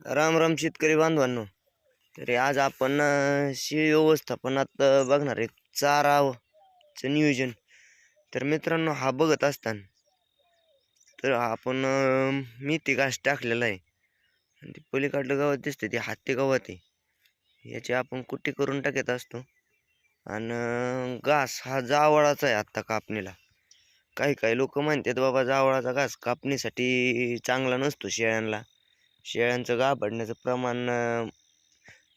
राम राम शेतकरी बांधवांनो. तरी आज आपण शेळी व्यवस्थापनात बघणार आहे चाराचं नियोजन. तर मित्रांनो, हा बघत असताना तर आपण मेथी घास टाकलेला आहे आणि ते पलीकडलं गावात दिसते ते हत्ती गावात आहे. याची आपण कुट्टी करून टाकत असतो आणि घास हा जावळाचा आहे आत्ता कापणीला. काही काही लोक म्हणतात बाबा जावळाचा घास कापणीसाठी चांगला नसतो शेळ्यांना. शेळ्यांचं गाभाडण्याचं प्रमाण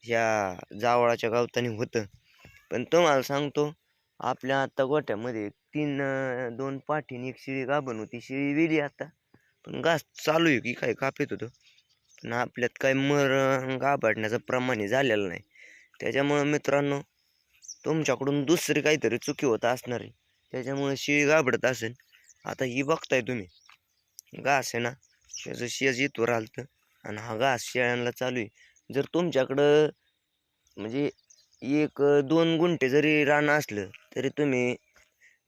ह्या जावळाच्या गवतानी होतं. पण तुम्हाला सांगतो, आपल्या आता गोठ्यामध्ये दोन पाठीने एक शेळी गाभण होती. शेळी वेली आता, पण घास चालू आहे की काय कापत होतं. पण आपल्यात काय गाभाडण्याचं प्रमाण हे झालेलं नाही. त्याच्यामुळं मित्रांनो, तुमच्याकडून दुसरी काहीतरी चुकी होत असणार आहे. त्याच्यामुळे शेळी गाभडत असेल. आता ही बघताय तुम्ही, घास आहे ना, त्याचं शेज इथवर आलतं आणि हा घास शेळ्यांना चालू आहे. जर तुमच्याकडं म्हणजे 1-2 गुंठे जरी रान असलं, तरी तुम्ही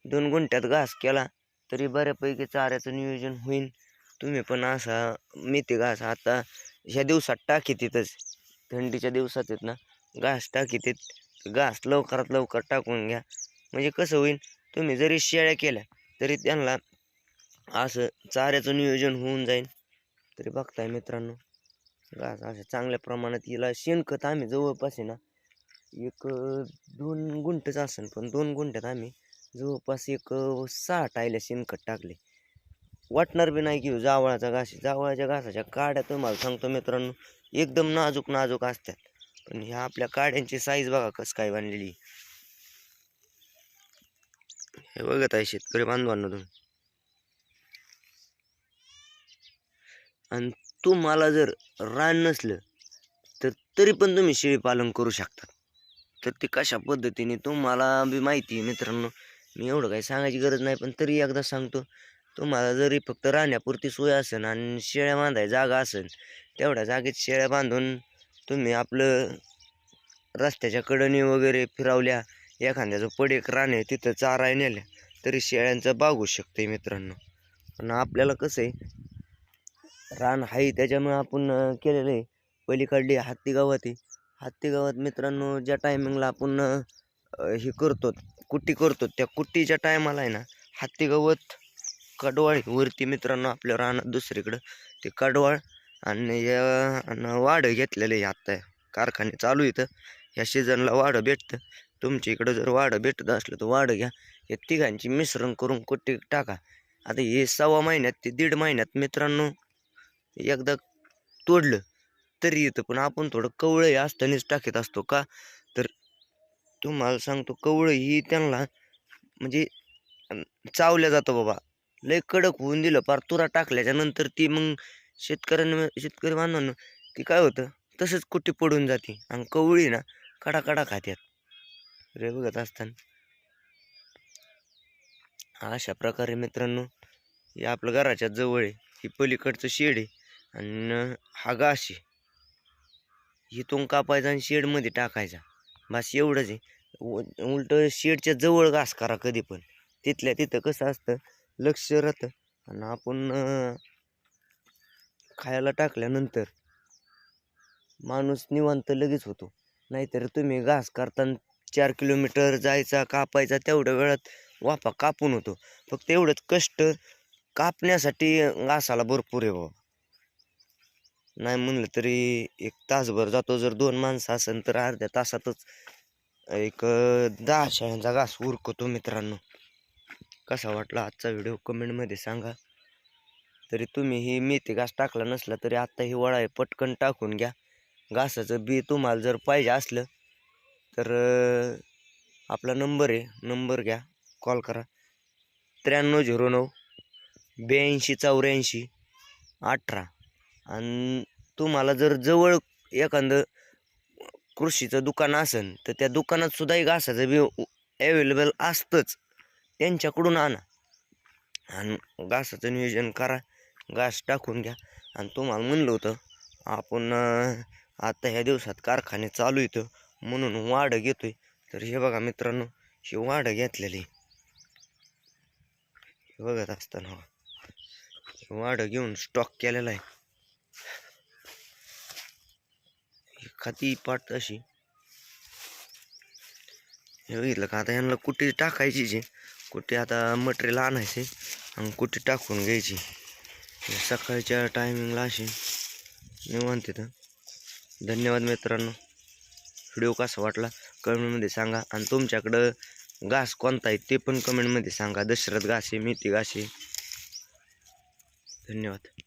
2 गुंठ्यात घास केला तरी बऱ्यापैकी चाऱ्याचं नियोजन होईल. तुम्ही पण असा मेथी घास आता ह्या दिवसात टाकीतच, थंडीच्या दिवसात आहेत ना, घास टाकीत. घास लवकरात लवकर टाकून घ्या. म्हणजे कसं होईल, तुम्ही जरी शेळ्या केल्या तरी त्यांना असं चाऱ्याचं नियोजन होऊन जाईल. तरी बघताय मित्रांनो, घास अशा चांगल्या प्रमाणात हिला शेणखत आम्ही जवळपास आहे ना 1-2 गुंठच असेल, पण 2 गुंठ्यात आम्ही जवळपास 6 टायल्या शेणखत टाकले. वाटणार बी नाही की जावळाचा घास आहे. जावळाच्या घासाच्या काड्या तुम्हाला सांगतो मित्रांनो, एकदम नाजूक नाजूक असतात. पण ह्या आपल्या काड्यांची साईज बघा कसं काय बांधलेली. हे बघत आहे शेतकरी बांधवांना तुम्ही. आणि तुम्हाला जर रान नसलं तर तरी पण तुम्ही शेळी पालन करू शकता. तर ते कशा पद्धतीने तुम्हाला बी माहिती आहे मित्रांनो. मी एवढं काही सांगायची गरज नाही, पण तरी एकदा सांगतो. तुम्हाला जरी फक्त राहण्यापुरती सोय असेल आणि शेळ्या बांधाय जागा असेल, तेवढ्या जागेत शेळ्या बांधून तुम्ही आपलं रस्त्याच्या कडेने वगैरे फिरवल्या, एखाद्याचं पडीक रान आहे तिथं चाराय नेल्या, तरी शेळ्यांचं बागू शकते मित्रांनो. पण आपल्याला कसं आहे, रान आहे त्याच्यामुळे आपण केलेलं आहे. पलीकडली हत्ती गावात आहे. हत्ती गावात मित्रांनो, ज्या टायमिंगला आपण हे करतो, कुट्टी करतो, त्या कुट्टीच्या टायमाला आहे ना, हत्ती गवत कडवाळ वरती मित्रांनो आपल्या रानात दुसरीकडं ते कडवाळ आणि वाढ घेतलेलं आहे. आत्ता कारखाने चालू इथं, ह्या सीझनला वाढ भेटतं. तुमच्या इकडं जर वाढ भेटत असलं तर वाढ घ्या. या तिघांची मिश्रण करून कुट्टी टाका. आता हे 1.25 महिन्यात ते 1.5 महिन्यात मित्रांनो एकदा तोडलं तरी येतं. पण आपण थोडं कवळं असतानाच टाकीत असतो का, तर तुम्हाला सांगतो, कवळं ही त्यांना म्हणजे चावल्या जातं बाबा. लय कडक होऊन दिलं पार तुरा टाकल्याच्या नंतर ती मग शेतकरी बांधवांनो, ती काय होतं, तसंच कुठे पडून जाते. आणि कवळी ना कडा कडा खात्यात. रे बघत असताना अशा प्रकारे मित्रांनो, हे आपलं घराच्या जवळ आहे. ही पलीकडचं शेड आहे आणि हा घास आहे. इथून कापायचा आणि शेडमध्ये टाकायचा, बस एवढंच आहे. उलट शेडच्या जवळ घास करा कधी पण. तिथल्या तिथं कसं असतं, लक्ष राहतं आणि आपण खायला टाकल्यानंतर माणूस निवांत लगेच होतो. नाहीतर तुम्ही घास करताना 4 किलोमीटर जायचा, कापायचा, तेवढ्या वेळात वाफा कापून होतो. फक्त एवढंच कष्ट कापण्यासाठी घासाला भरपूर आहे बाबा. नाही म्हणलं तरी 1 तासभर जातो. जर 2 माणसं असेल तर अर्ध्या तासातच 10 शेळ्यांचा घास उरकतो मित्रांनो. कसा वाटला आजचा व्हिडिओ कमेंटमध्ये सांगा. तरी तुम्ही ही मेथी घास टाकला नसला तरी आत्ता ही वळा आहे, पटकन टाकून घ्या. घासाचं बी तुम्हाला जर पाहिजे असलं तर आपला नंबर आहे, नंबर घ्या, कॉल करा. 9309-8284-18. आणि तुम्हाला जर जवळ एखादं कृषीचं दुकान असेल तर त्या दुकानात सुद्धा एक घासाचं बी अवेलेबल असतंच. त्यांच्याकडून आणा आणि घासाचं नियोजन करा. घास टाकून घ्या. आणि तुम्हाला म्हणलं होतं आपण आता ह्या दिवसात कारखाने चालू येतं म्हणून वाढ घेतोय. तर हे बघा मित्रांनो, ही वाढ घेतलेली बघत असताना वाढ घेऊन स्टॉक केलेला आहे. खाती पाट अशी. हे बघितलं का, आता ह्यांना कुठे टाकायची जे, कुठे आता मटेरियल आणायचे आणि कुठे टाकून घ्यायची. सकाळच्या टायमिंगला अशी निवांत तिथं. धन्यवाद मित्रांनो. व्हिडिओ कसा वाटला कमेंटमध्ये सांगा, आणि तुमच्याकडं घास कोणता आहे ते पण कमेंटमध्ये सांगा. दशरथ घास आहे, मेथी घास आहे. धन्यवाद.